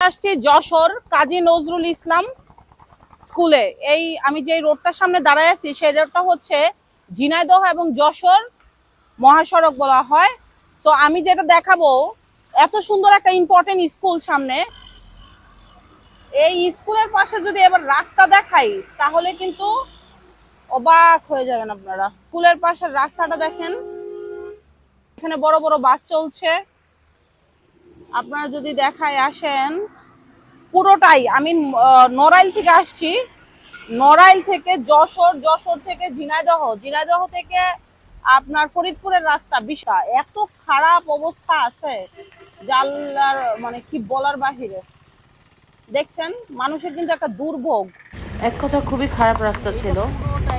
আসছি যশোর কাজী নজরুল ইসলাম স্কুলে। আমি যে রোডটার সামনে দাঁড়ায় আছি সেই রোডটা হচ্ছে ঝিনাইদহ এবং যশোর মহাসড়ক বলা হয়। তো আমি যেটা দেখাবো, এত সুন্দর একটা ইম্পর্টেন্ট স্কুল সামনে, এই স্কুলের পাশে যদি এবার রাস্তা দেখাই তাহলে কিন্তু অবাক হয়ে যাবেন আপনারা। স্কুলের পাশের রাস্তাটা দেখেন, এখানে বড় বড় বাস চলছে। আপনারা যদি দেখায় আসেন পুরোটাই, আমি নড়াইল থেকে আসছি, নড়াইল থেকে যশোর, যশোর থেকে ঝিনাইদহ, ঝিনাইদহ থেকে আপনার ফরিদপুরের রাস্তা বিশা এত খারাপ অবস্থা আছে জাল্লার, মানে কি বলার বাহিরে। দেখছেন মানুষের কিন্তু একটা দুর্ভোগ। এক কথা খুবই খারাপ রাস্তা ছিল।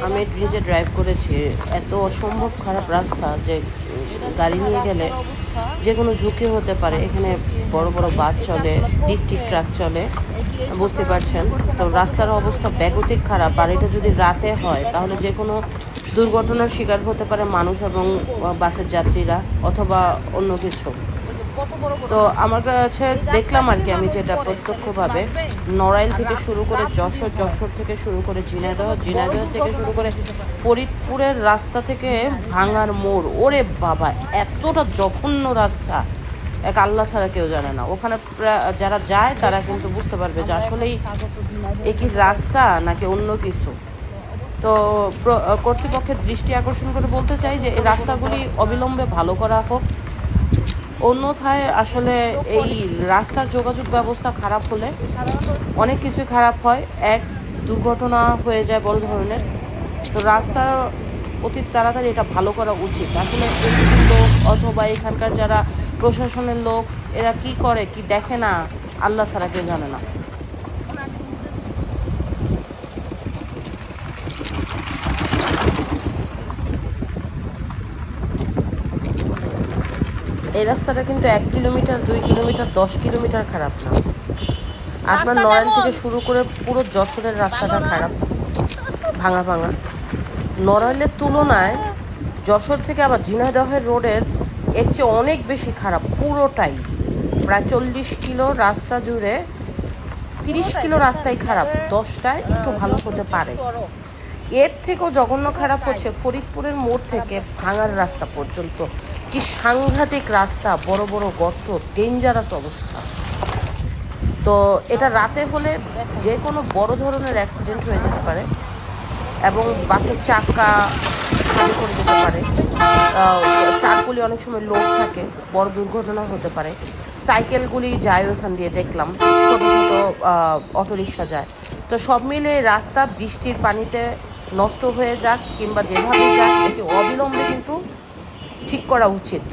আমি নিজে ড্রাইভ করেছি। এত অসম্ভব খারাপ রাস্তা যে গাড়ি নিয়ে গেলে যে কোনো ঝুঁকি হতে পারে। এখানে বড় বড় বাস চলে, ডিস্ট্রিক্ট ট্রাক চলে, বুঝতে পারছেন। তো রাস্তার অবস্থা বেগতিক খারাপ। আর এটা যদি রাতে হয় তাহলে যে কোনো দুর্ঘটনার শিকার হতে পারে মানুষ এবং বাসের যাত্রীরা অথবা অন্য কিছু। তো আমার কাছে দেখলাম আর কি, আমি যেটা প্রত্যক্ষভাবে নড়াইল থেকে শুরু করে যশোর, যশোর থেকে শুরু করে ঝিনাইদহ, ঝিনাইদহ থেকে শুরু করে ফরিদপুরের রাস্তা থেকে ভাঙার মোড়, ওরে বাবা এতটা জঘন্য রাস্তা, এক আল্লাহ ছাড়া কেউ জানে না। ওখানে যারা যায় তারা কিন্তু বুঝতে পারবে যে আসলেই একই রাস্তা নাকি অন্য কিছু। তো কর্তৃপক্ষের দৃষ্টি আকর্ষণ করে বলতে চাই যে এই রাস্তাগুলি অবিলম্বে ভালো করা হোক। অন্যথায় আসলে এই রাস্তার যোগাযোগ ব্যবস্থা খারাপ হলে অনেক কিছুই খারাপ হয়, এক দুর্ঘটনা হয়ে যায় বড় ধরনের। তো রাস্তার অতি তাড়াতাড়ি এটা ভালো করা উচিত। আসলে লোক অথবা এখানকার যারা প্রশাসনের লোক, এরা কি করে কি দেখে না, আল্লাহ ছাড়া কেউ জানে না। এই রাস্তাটা কিন্তু 1 কিলোমিটার, 2 কিলোমিটার, 10 কিলোমিটার খারাপ না। আপনার নড়াইল থেকে শুরু করে পুরো যশোরের রাস্তাটা খারাপ, ভাঙা ভাঙা। নড়াইলের তুলনায় যশোর থেকে আবার ঝিনাইদহের রোডের এর চেয়ে অনেক বেশি খারাপ পুরোটাই। প্রায় 40 কিলো রাস্তা জুড়ে 30 কিলো রাস্তাই খারাপ, 10টায় একটু ভালো হতে পারে। এর থেকেও জঘন্য খারাপ হচ্ছে ফরিদপুরের মোড় থেকে ভাঙার রাস্তা পর্যন্ত। কি সাংঘাতিক রাস্তা, বড় বড় গর্ত, ডেঞ্জারাস অবস্থা। তো এটা রাতে হলে যে কোনো বড় ধরনের অ্যাক্সিডেন্ট হয়ে যেতে পারে এবং বাসের চাকা খালি করে যেতে পারে। ট্রাকগুলি অনেক সময় লোড থাকে, বড় দুর্ঘটনা হতে পারে। সাইকেলগুলি যায় ওখান দিয়ে, দেখলাম ছোটো ছোটো অটোরিকশা যায়। তো সব মিলে রাস্তা বৃষ্টির পানিতে নষ্ট হয়ে যাক কিংবা যেভাবে যাক, এটি অবিলম্বে কিন্তু ঠিক করা উচিত।